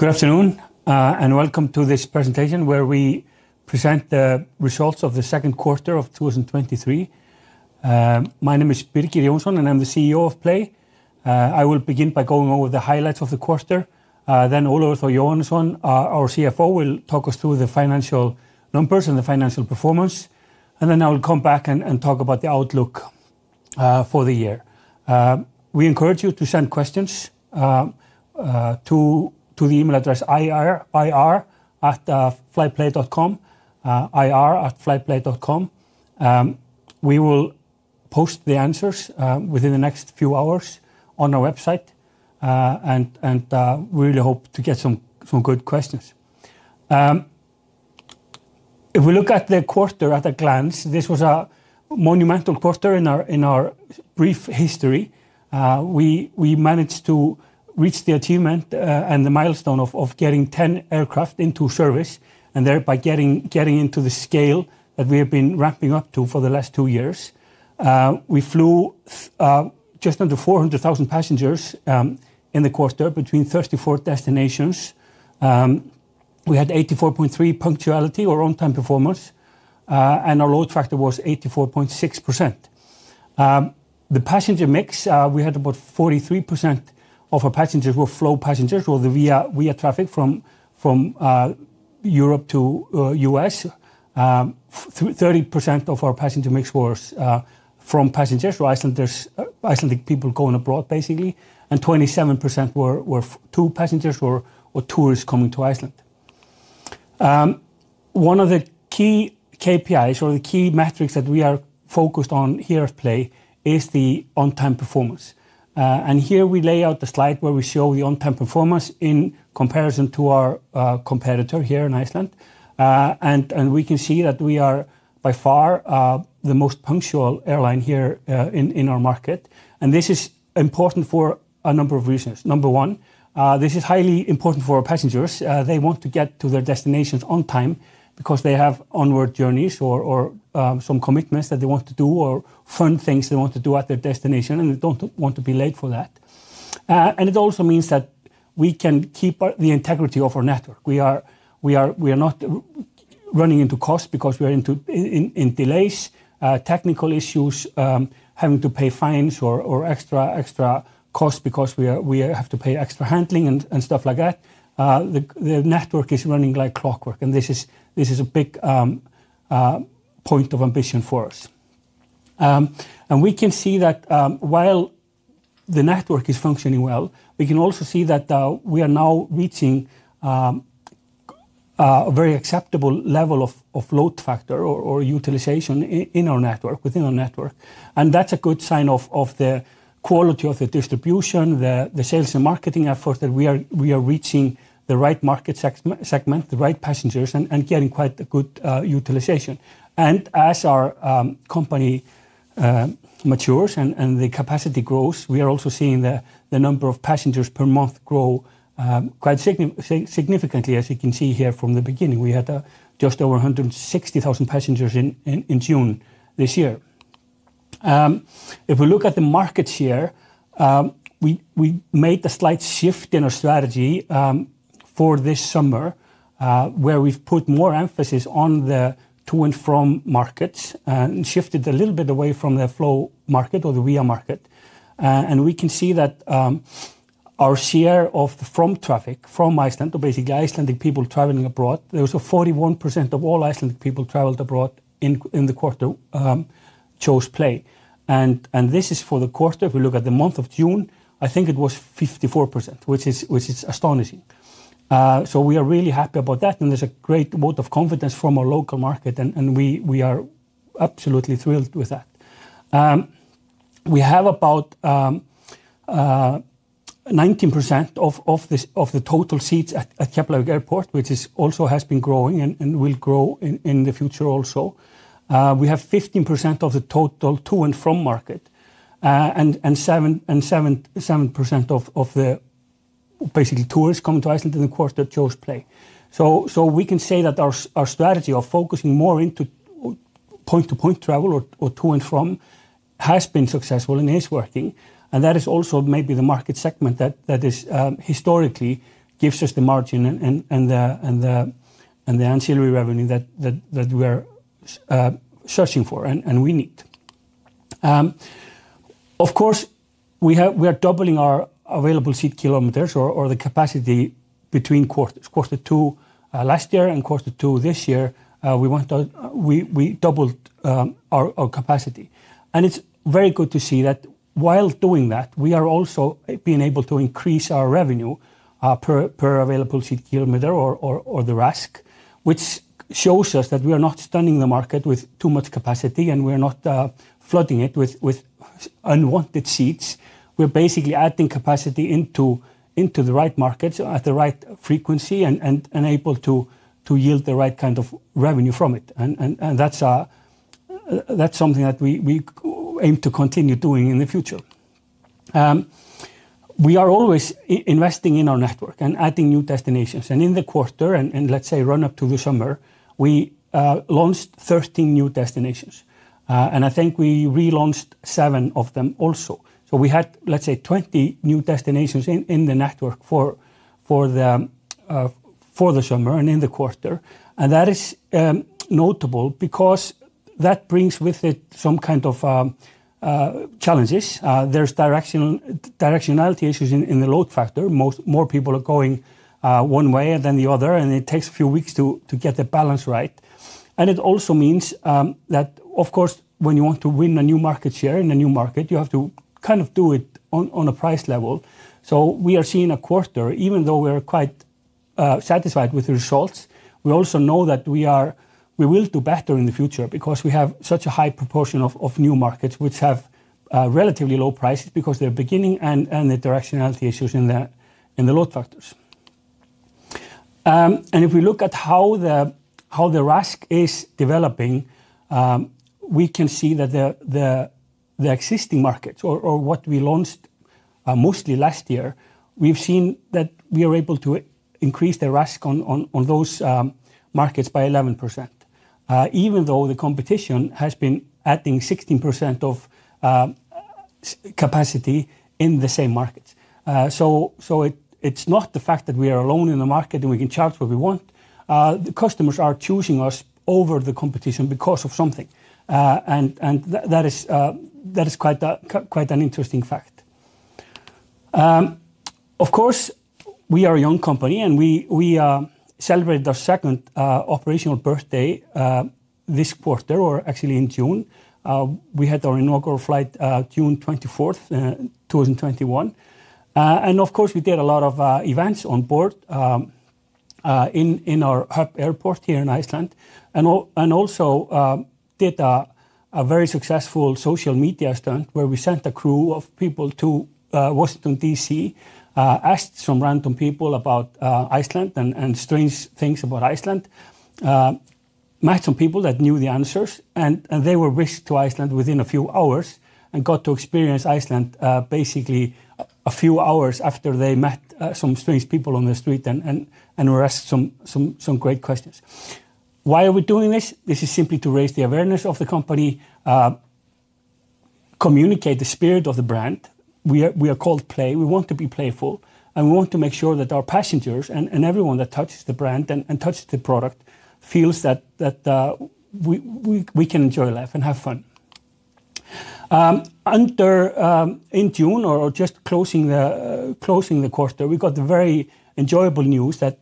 Good afternoon, and welcome to this presentation where we present the results of the second quarter of 2023. My name is Birgir Jónsson, and I'm the CEO of Play. I will begin by going over the highlights of the quarter. Then Ólafur Þór Jóhannesson, our CFO, will talk us through the financial numbers and the financial performance. And then I will come back and talk about the outlook for the year. We encourage you to send questions to the email address ir@flyplay.com, ir@flyplay.com. We will post the answers within the next few hours on our website, and we really hope to get some good questions. If we look at the quarter at a glance, this was a monumental quarter in our brief history. We managed to reach the achievement and the milestone of getting 10 aircraft into service, and thereby getting into the scale that we have been ramping up to for the last 2 years. We flew just under 400,000 passengers in the quarter between 34 destinations. We had 84.3 punctuality or on-time performance, and our load factor was 84.6%. The passenger mix, we had about 43% of our passengers were flow passengers, or the via traffic from Europe to US. 30% of our passenger mix was from passengers, or Icelandic people going abroad, basically, and 27% were to passengers or tourists coming to Iceland. One of the key KPIs or the key metrics that we are focused on here at Play is the on-time performance. And here we lay out the slide where we show the on-time performance in comparison to our competitor here in Iceland. And we can see that we are by far the most punctual airline here in our market. And this is important for a number of reasons. Number one, this is highly important for our passengers. They want to get to their destinations on time because they have onward journeys or some commitments that they want to do, or fun things they want to do at their destination, and they don't want to be late for that. And it also means that we can keep the integrity of our network. We are not running into costs because we are in delays, technical issues, having to pay fines or extra costs because we have to pay extra handling and stuff like that. The network is running like clockwork, and this is a big point of ambition for us. And we can see that while the network is functioning well, we can also see that we are now reaching a very acceptable level of load factor or utilization in our network, within our network. And that's a good sign of the quality of the distribution, the sales and marketing effort, that we are reaching the right market segment, the right passengers, and getting quite a good utilization. And as our company matures and the capacity grows, we are also seeing the number of passengers per month grow quite significantly, as you can see here from the beginning. We had just over 160,000 passengers in June this year. If we look at the market share, we made a slight shift in our strategy for this summer, where we've put more emphasis on the to and from markets and shifted a little bit away from the flow market or the via market. And we can see that our share of the from traffic from Iceland, or basically Icelandic people traveling abroad, there was 41% of all Icelandic people traveled abroad in the quarter chose Play. And this is for the quarter. If we look at the month of June, I think it was 54%, which is astonishing. So we are really happy about that, and there's a great vote of confidence from our local market, and we are absolutely thrilled with that. We have about 19% of the total seats at Keflavík Airport, which is also has been growing and will grow in the future also. We have 15% of the total to and from market, and 7% of the basically tourists coming to Iceland in the quarter chose Play. So we can say that our strategy of focusing more into point-to-point travel or to and from has been successful and is working. And that is also maybe the market segment that is historically gives us the margin and the ancillary revenue that we are searching for and we need. Of course, we are doubling our available seat kilometers or the capacity between quarters. Quarter 2 last year and quarter 2 this year, we doubled our capacity. And it's very good to see that while doing that, we are also being able to increase our revenue per available seat kilometer or the RASK, which shows us that we are not stunning the market with too much capacity and we're not flooding it with unwanted seats. We're basically adding capacity into the right markets at the right frequency and able to yield the right kind of revenue from it. And that's something that we aim to continue doing in the future. We are always investing in our network and adding new destinations. And in the quarter, and let's say run up to the summer, we launched 13 new destinations. And I think we relaunched 7 of them also. So we had, let's say, 20 new destinations in the network for the summer and in the quarter. And that is notable because that brings with it some kind of challenges. There's directionality issues in the load factor. More people are going one way than the other, and it takes a few weeks to get the balance right. And it also means that, of course, when you want to win a new market share in a new market, you have to kind of do it on a price level. So we are seeing a quarter, even though we're quite satisfied with the results, we also know that we will do better in the future because we have such a high proportion of new markets which have relatively low prices because they're beginning and the directionality issues in the load factors. And if we look at how the RASK is developing, we can see that the existing markets or what we launched mostly last year, we've seen that we are able to increase the RASK on those markets by 11%, even though the competition has been adding 16% of capacity in the same markets. So it's not the fact that we are alone in the market and we can charge what we want. The customers are choosing us over the competition because of something. And that is quite an interesting fact. Of course, we are a young company and we celebrated our second operational birthday this quarter, or actually in June. We had our inaugural flight June 24th, 2021. And of course, we did a lot of events on board in our hub airport here in Iceland, and also did a very successful social media stunt where we sent a crew of people to Washington, D.C., asked some random people about Iceland and strange things about Iceland, met some people that knew the answers, and they were whisked to Iceland within a few hours and got to experience Iceland basically a few hours after they met some strange people on the street and were asked some great questions. Why are we doing this? This is simply to raise the awareness of the company, communicate the spirit of the brand. We are called Play. We want to be playful, and we want to make sure that our passengers and everyone that touches the brand and touches the product feels that we can enjoy life and have fun. In June, or just closing the quarter, we got the very enjoyable news that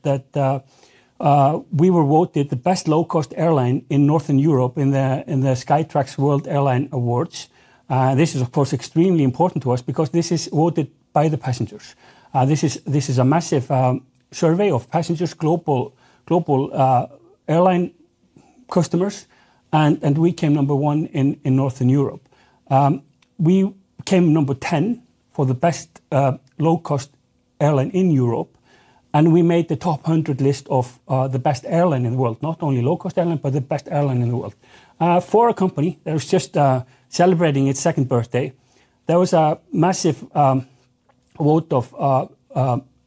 we were voted the best low-cost airline in Northern Europe in the Skytrax World Airline Awards. This is, of course, extremely important to us because this is voted by the passengers. This is a massive survey of passengers, global airline customers, and we came number 1 in Northern Europe. We came number 10 for the best low-cost airline in Europe, and we made the top 100 list of the best airline in the world, not only low-cost airline, but the best airline in the world. For a company that was just celebrating its second birthday, there was a massive vote of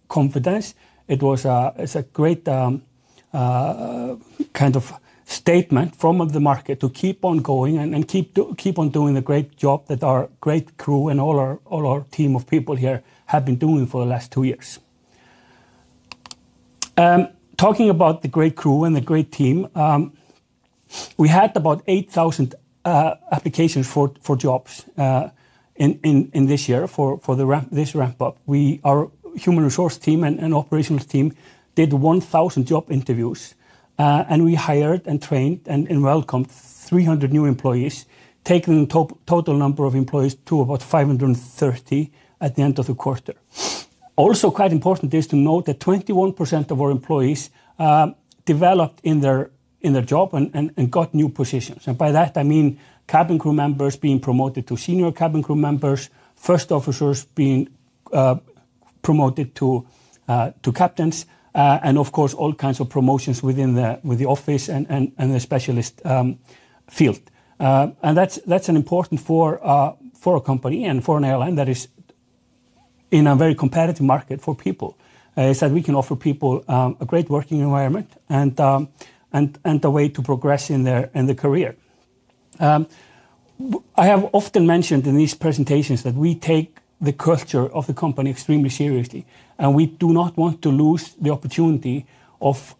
confidence. It's a great kind of statement from the market to keep on going and keep on doing the great job that our great crew and all our team of people here have been doing for the last 2 years. Talking about the great crew and the great team, we had about 8,000 applications for jobs in this year for this ramp up. Our human resource team and operational team did 1,000 job interviews, and we hired and trained and welcomed 300 new employees, taking the total number of employees to about 530 at the end of the quarter. Also quite important is to note that 21% of our employees developed in their job and got new positions. And by that I mean cabin crew members being promoted to senior cabin crew members, first officers being promoted to captains, and of course all kinds of promotions within the office and the specialist field. And that's an important for a company and for an airline that is in a very competitive market for people, is that we can offer people a great working environment and a way to progress in their career. I have often mentioned in these presentations that we take the culture of the company extremely seriously, and we do not want to lose the opportunity of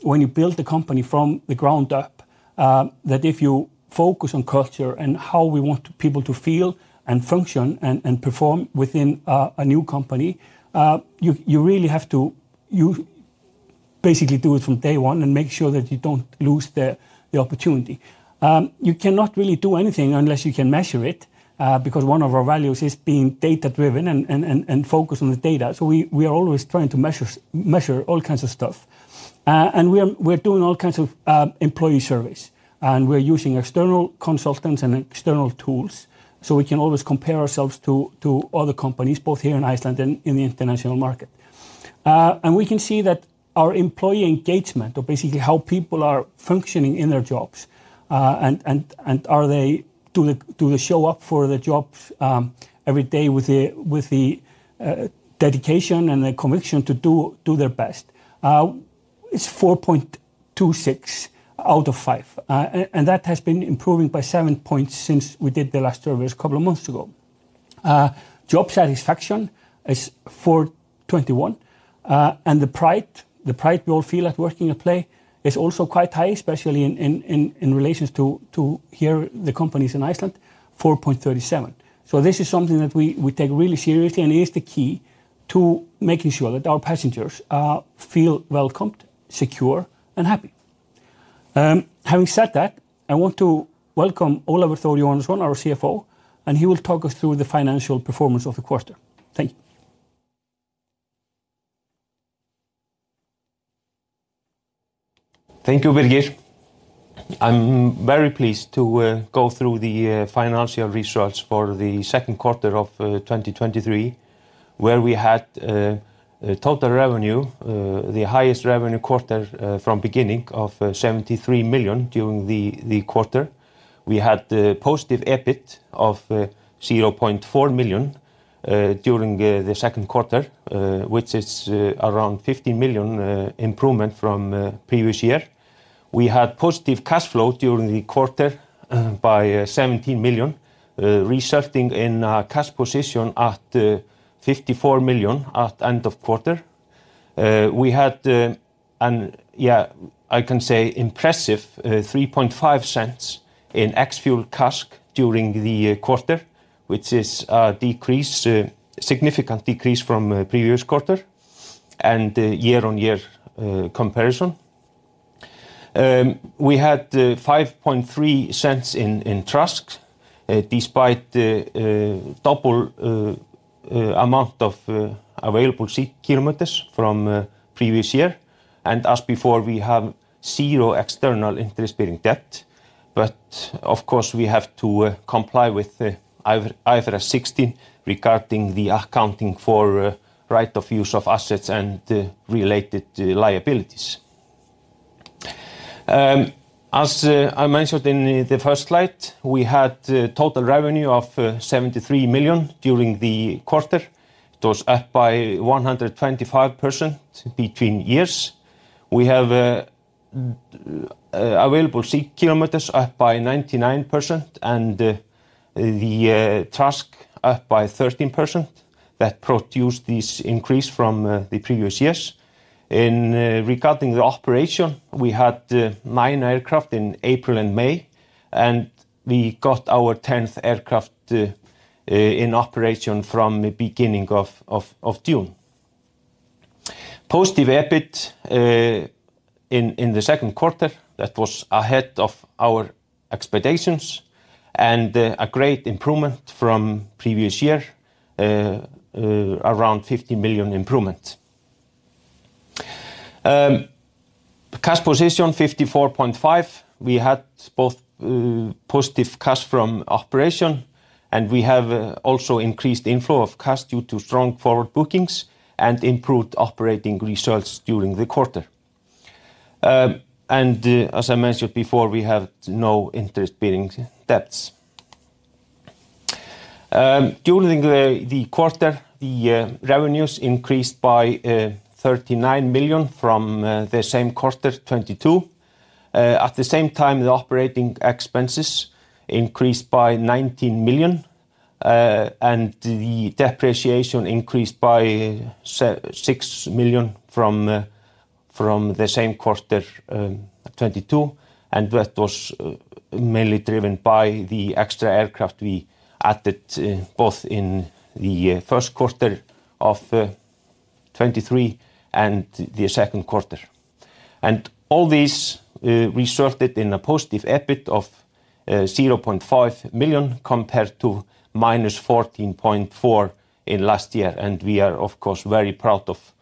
when you build the company from the ground up, that if you focus on culture and how we want people to feel and function and perform within a new company, you really have to basically do it from day one and make sure that you don't lose the opportunity. You cannot really do anything unless you can measure it, because one of our values is being data driven and focus on the data. So we are always trying to measure all kinds of stuff, and we're doing all kinds of employee surveys, and we're using external consultants and external tools, so we can always compare ourselves to other companies, both here in Iceland and in the international market. And we can see that our employee engagement, or basically how people are functioning in their jobs, and do they show up for the jobs every day with the dedication and the conviction to do their best. It's 4.26 out of 5, and that has been improving by 7 points since we did the last survey a couple of months ago. Job satisfaction is 4.21, and the pride we all feel at working at PLAY is also quite high, especially in relation to here the companies in Iceland, 4.37. So this is something that we take really seriously, and it is the key to making sure that our passengers feel welcomed, secure, and happy. Having said that, I want to welcome Ólafur Þór Jóhannesson, our CFO, and he will talk us through the financial performance of the quarter. Thank you. Thank you, Birgir. I'm very pleased to go through the financial results for the second quarter of 2023, where we had total revenue, the highest revenue quarter from beginning of 73 million during the quarter. We had positive EBIT of 0.4 million during the second quarter, which is around 15 million improvement from previous year. We had positive cash flow during the quarter by 17 million, resulting in a cash position at 54 million at end of quarter. We had I can say impressive 3.5 cents in ex-fuel CASK during the quarter, which is a decrease, significant decrease from previous quarter and year-on-year comparison. We had 5.3 cents in TRASK, despite double amount of available seat kilometers from previous year. And as before, we have zero external interest-bearing debt, but of course we have to comply with IFRS 16 regarding the accounting for right of use of assets and related liabilities. As I mentioned in the first slide, we had total revenue of 73 million during the quarter. It was up by 125% between years. We have available seat kilometers up by 99% and the TRASK up by 13%. That produced this increase from the previous years. Regarding the operation, we had 9 aircraft in April and May, and we got our 10th aircraft in operation from the beginning of June. Positive EBIT in the second quarter, that was ahead of our expectations, and a great improvement from previous year, around 50 million improvement. Cash position 54.5. We had both positive cash from operation, and we have also increased inflow of cash due to strong forward bookings and improved operating results during the quarter. As I mentioned before, we have no interest-bearing debts. During the quarter, the revenues increased by 39 million from the same quarter 2022. At the same time, the operating expenses increased by 19 million, and the depreciation increased by 6 million from the same quarter 2022, and that was mainly driven by the extra aircraft we added both in the first quarter of 2023 and the second quarter. And all these resulted in a positive EBIT of 0.5 million compared to minus 14.4 in last year, and we are of course very proud of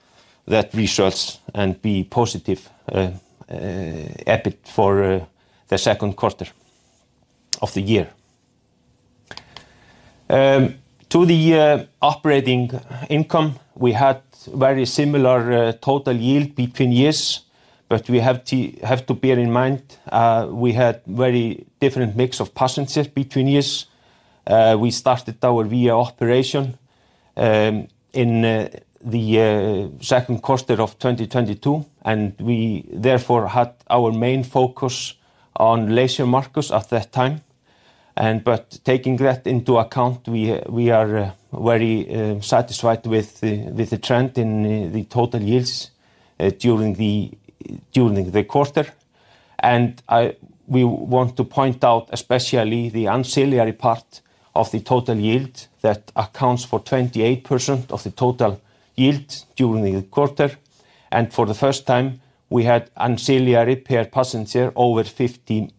that results and be positive EBIT for the second quarter of the year. To the operating income, we had very similar total yield between years, but we have to bear in mind we had very different mix of passengers between years. We started our VIA operation in the second quarter of 2022, and we therefore had our main focus on leisure markets at that time. But taking that into account, we are very satisfied with the trend in the total yields during the quarter. And we want to point out especially the ancillary part of the total yield that accounts for 28% of the total yield during the quarter. And for the first time, we had ancillary per passenger over $50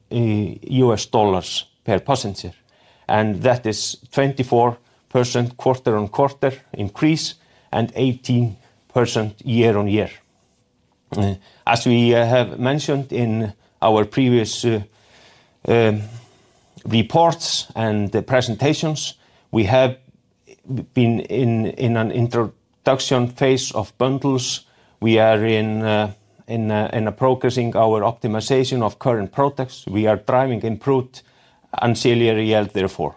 per passenger, and that is 24% quarter-on-quarter increase and 18% year-on-year. As we have mentioned in our previous reports and the presentations, we have been in an introduction phase of bundles. We are in progressing our optimization of current products. We are driving improved ancillary yield therefore.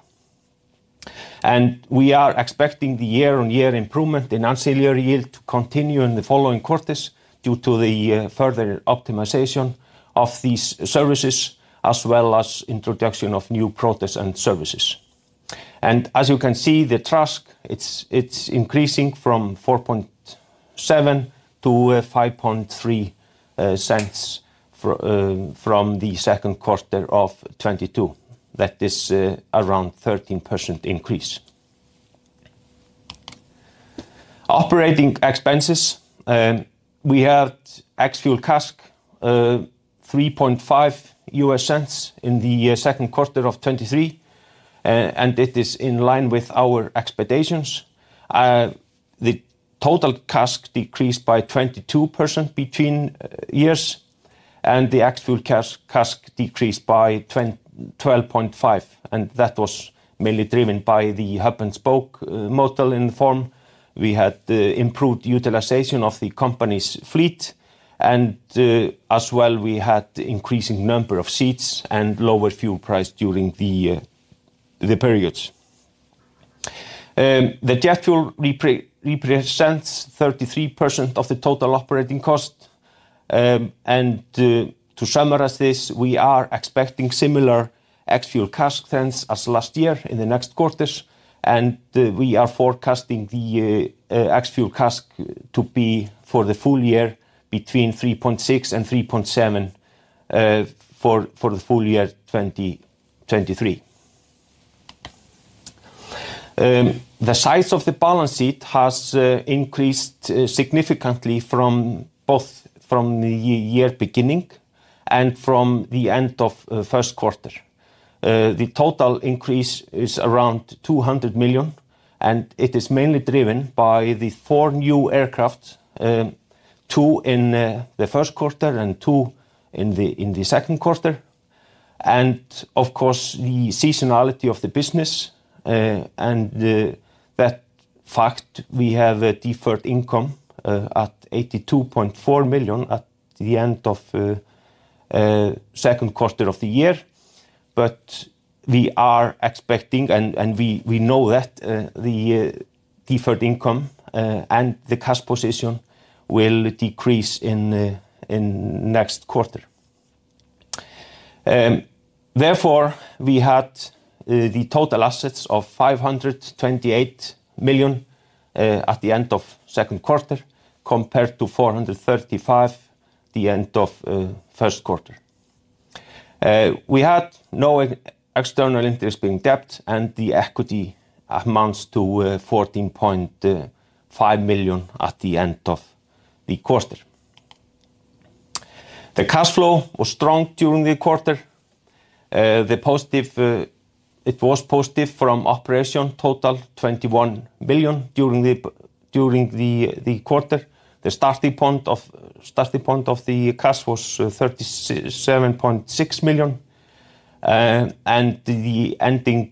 And we are expecting the year-on-year improvement in ancillary yield to continue in the following quarters due to the further optimization of these services, as well as introduction of new products and services. And as you can see, the TRASK, it's increasing from 4.7 to 5.3 cents from the second quarter of 2022. That is around 13% increase. Operating expenses, we had ex-fuel CASK 3.5 US cents in the second quarter of 2023, and it is in line with our expectations. The total CASK decreased by 22% between years, and the ex-fuel CASK decreased by 12.5%, and that was mainly driven by the hub and spoke model in the form. We had improved utilization of the company's fleet, and as well we had increasing number of seats and lower fuel price during the periods. The jet fuel represents 33% of the total operating cost, and to summarize this, we are expecting similar ex-fuel CASK trends as last year in the next quarters, and we are forecasting the ex-fuel CASK to be for the full year between 3.6 and 3.7 for the full year 2023. The size of the balance sheet has increased significantly from both from the year beginning and from the end of first quarter. The total increase is around 200 million, and it is mainly driven by the 4 new aircraft, 2 in the first quarter and 2 in the second quarter, and of course the seasonality of the business, and that fact we have a deferred income at 82.4 million at the end of second quarter of the year. But we are expecting, and we know that the deferred income and the cash position will decrease in next quarter. Therefore, we had the total assets of 528 million at the end of second quarter, compared to 435 the end of first quarter. We had no external interest-bearing debt, and the equity amounts to 14.5 million at the end of the quarter. The cash flow was strong during the quarter. It was positive from operation, total 21 million during the quarter. The starting point of the cash was 37.6 million, and the ending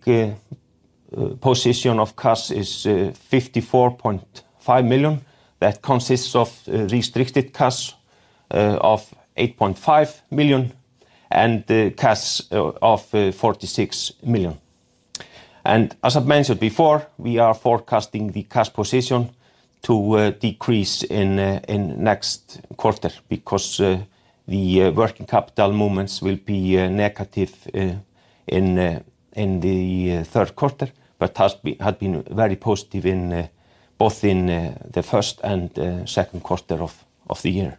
position of cash is 54.5 million. That consists of restricted cash of 8.5 million and cash of 46 million. And as I've mentioned before, we are forecasting the cash position to decrease in next quarter, because the working capital movements will be negative in the third quarter, but had been very positive in both in the first and second quarter of the year.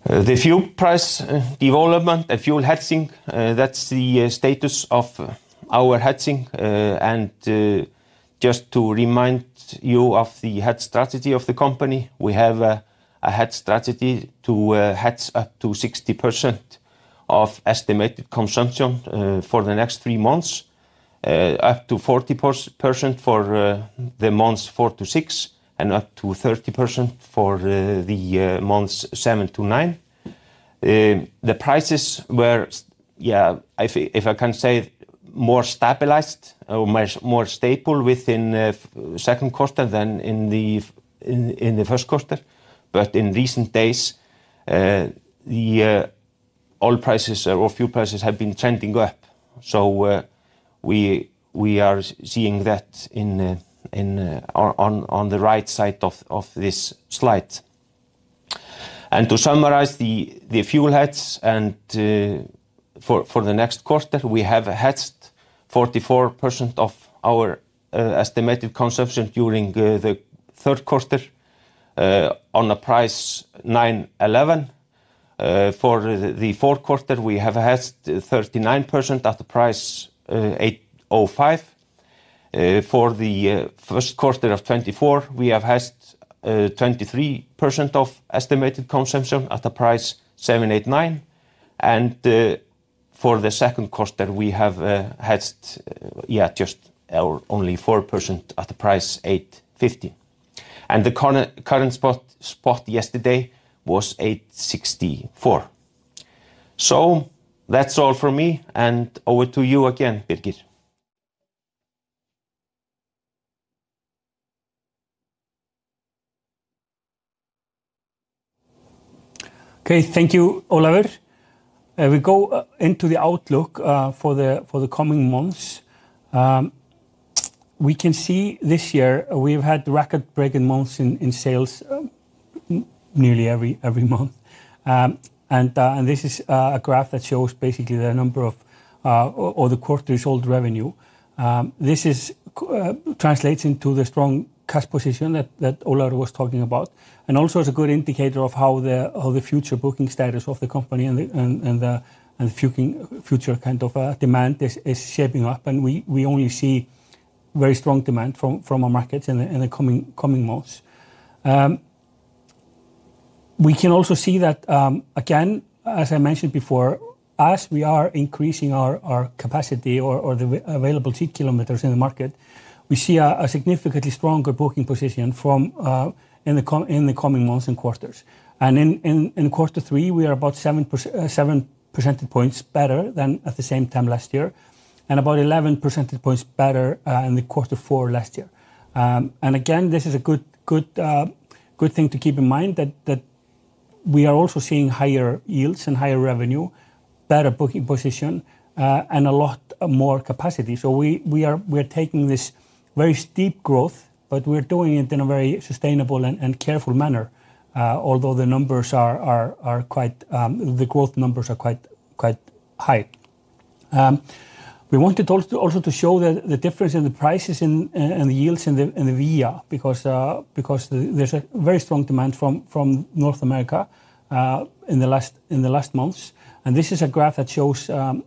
The fuel price development and fuel hedging, that's the status of our hedging, and just to remind you of the hedge strategy of the company, we have a hedge strategy to hedge up to 60% of estimated consumption for the next 3 months, up to 40% for the months 4 to 6, and up to 30% for the months 7 to 9. The prices were, if I can say, more stabilized or more stable within second quarter than in the first quarter. But in recent days, the oil prices or fuel prices have been trending up. So we are seeing that on the right side of this slide. And to summarize the fuel hedge, and for the next quarter, we have hedged 44% of our estimated consumption during the third quarter on a price 9.11. For the fourth quarter, we have hedged 39% at the price 8.05. For the first quarter of 2024, we have hedged 23% of estimated consumption at the price 7.89, and for the second quarter we have hedged only 4% at the price 8.50, and the current spot yesterday was 8.64. So that's all from me, and over to you again, Birgir. Okay, thank you, Ólafur. We go into the outlook for the coming months. We can see this year we've had record-breaking months in sales nearly every month. And this is a graph that shows basically the number of or the quarterly sold revenue. This translates into the strong cash position that Ólafur was talking about, and also is a good indicator of how the future booking status of the company and the future kind of demand is shaping up. And we only see very strong demand from our markets in the coming months. We can also see that, again, as I mentioned before, as we are increasing our capacity or the available seat kilometers in the market, we see a significantly stronger booking position in the coming months and quarters. And in quarter 3, we are about 7 percentage points better than at the same time last year, and about 11 percentage points better in the quarter 4 last year. And again, this is a good thing to keep in mind that we are also seeing higher yields and higher revenue, better booking position, and a lot more capacity. So we are taking this very steep growth, but we're doing it in a very sustainable and careful manner. Although the numbers are quite, the growth numbers are quite high. We wanted also to show the difference in the prices and the yields in the VIA because there's a very strong demand from North America in the last months, and this is a graph that shows the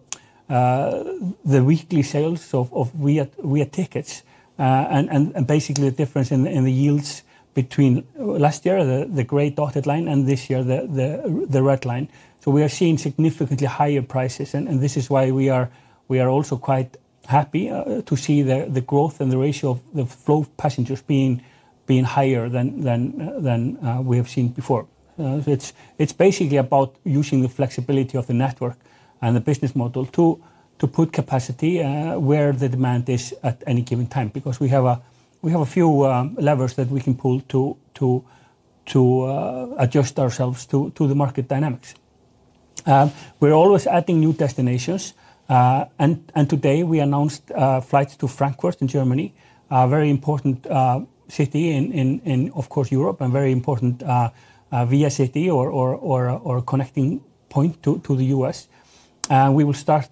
weekly sales of VIA tickets and basically the difference in the yields between last year the gray dotted line and this year the red line. So we are seeing significantly higher prices, and this is why we are also quite happy to see the growth and the ratio of the flow of passengers being higher than we have seen before. So it's basically about using the flexibility of the network and the business model to put capacity where the demand is at any given time, because we have a few levers that we can pull to adjust ourselves to the market dynamics. We're always adding new destinations, and today we announced flights to Frankfurt in Germany, a very important city in of course Europe, and very important VIA city or connecting point to the US. We will start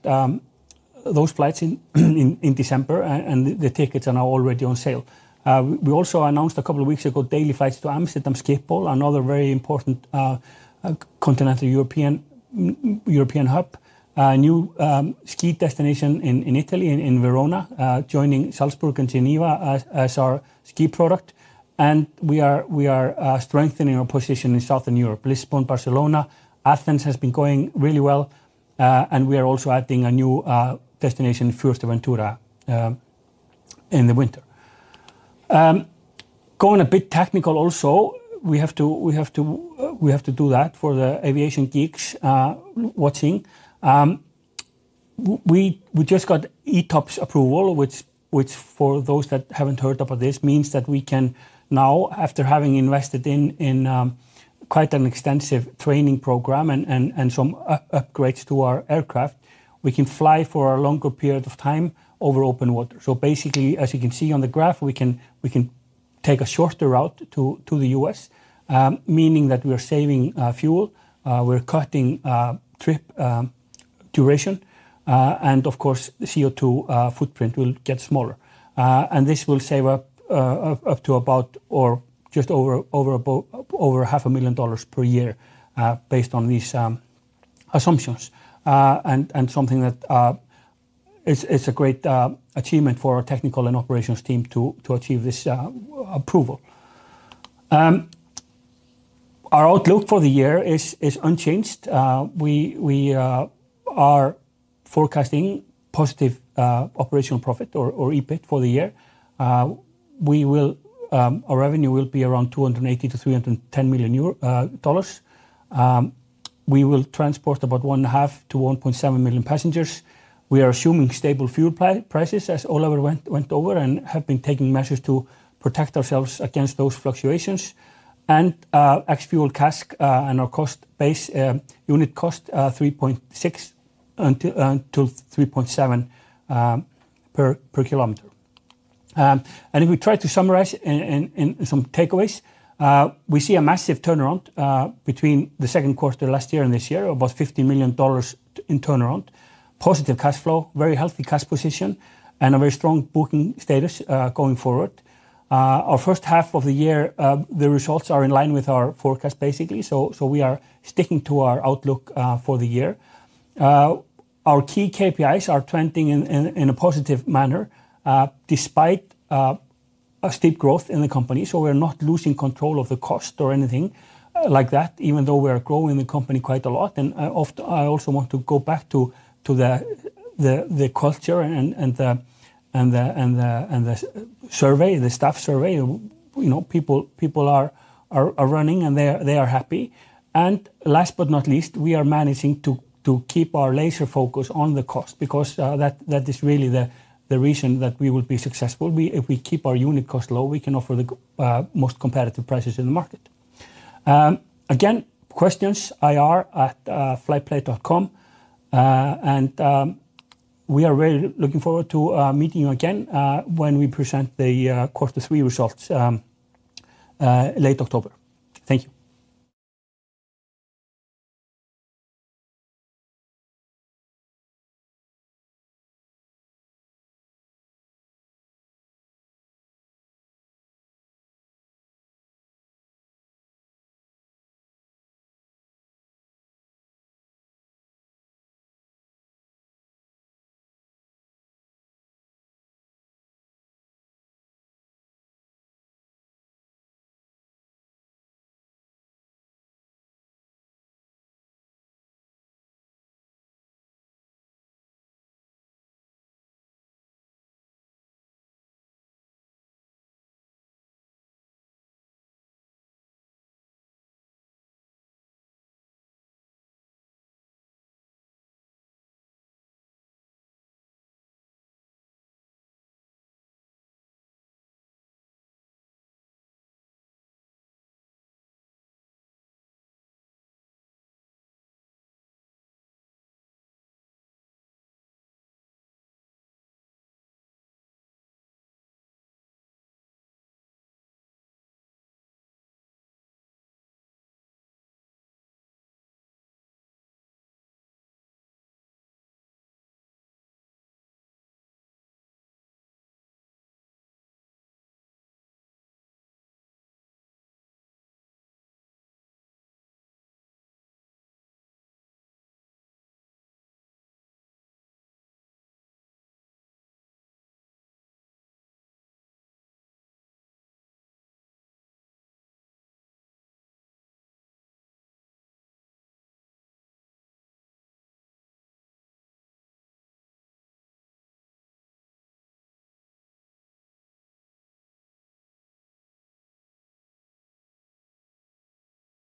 those flights in December, and the tickets are now already on sale. We also announced a couple of weeks ago daily flights to Amsterdam Schiphol, another very important continental European hub. A new ski destination in Italy, in Verona, joining Salzburg and Geneva as our ski product. And we are strengthening our position in Southern Europe. Lisbon, Barcelona, Athens has been going really well, and we are also adding a new destination, Fuerteventura, in the winter. Going a bit technical also, we have to do that for the aviation geeks watching. We just got ETOPS approval, which for those that haven't heard about this means that we can now, after having invested in quite an extensive training program and some upgrades to our aircraft, we can fly for a longer period of time over open water. So basically, as you can see on the graph, we can take a shorter route to the US, meaning that we are saving fuel, we're cutting trip duration, and of course the CO2 footprint will get smaller, and this will save up to about or just over $500,000 per year based on these assumptions, and something that it's a great achievement for our technical and operations team to achieve this approval. Our outlook for the year is unchanged. We are forecasting positive operational profit or EBIT for the year. Our revenue will be around $280 to $310 million. We will transport about 1.5 to 1.7 million passengers. We are assuming stable fuel prices, as Ólafur went over, and have been taking measures to protect ourselves against those fluctuations. And ex-fuel CASK and our cost base, unit cost 3.6 until 3.7 per kilometer. And if we try to summarize in some takeaways, we see a massive turnaround between the second quarter last year and this year, about $50 million in turnaround, positive cash flow, very healthy cash position, and a very strong booking status going forward. Our first half of the year, the results are in line with our forecast, basically. So we are sticking to our outlook for the year. Our key KPIs are trending in a positive manner, despite a steep growth in the company. So we're not losing control of the cost or anything like that, even though we are growing the company quite a lot. And I also want to go back to the culture and the survey, the staff survey. You know, people are running and they are happy. And last but not least, we are managing to keep our laser focus on the cost, because that is really the reason that we will be successful. If we keep our unit cost low, we can offer the most competitive prices in the market. Again, questions, ir@flyplay.com. We are really looking forward to meeting you again when we present the quarter 3 results late October. Thank you.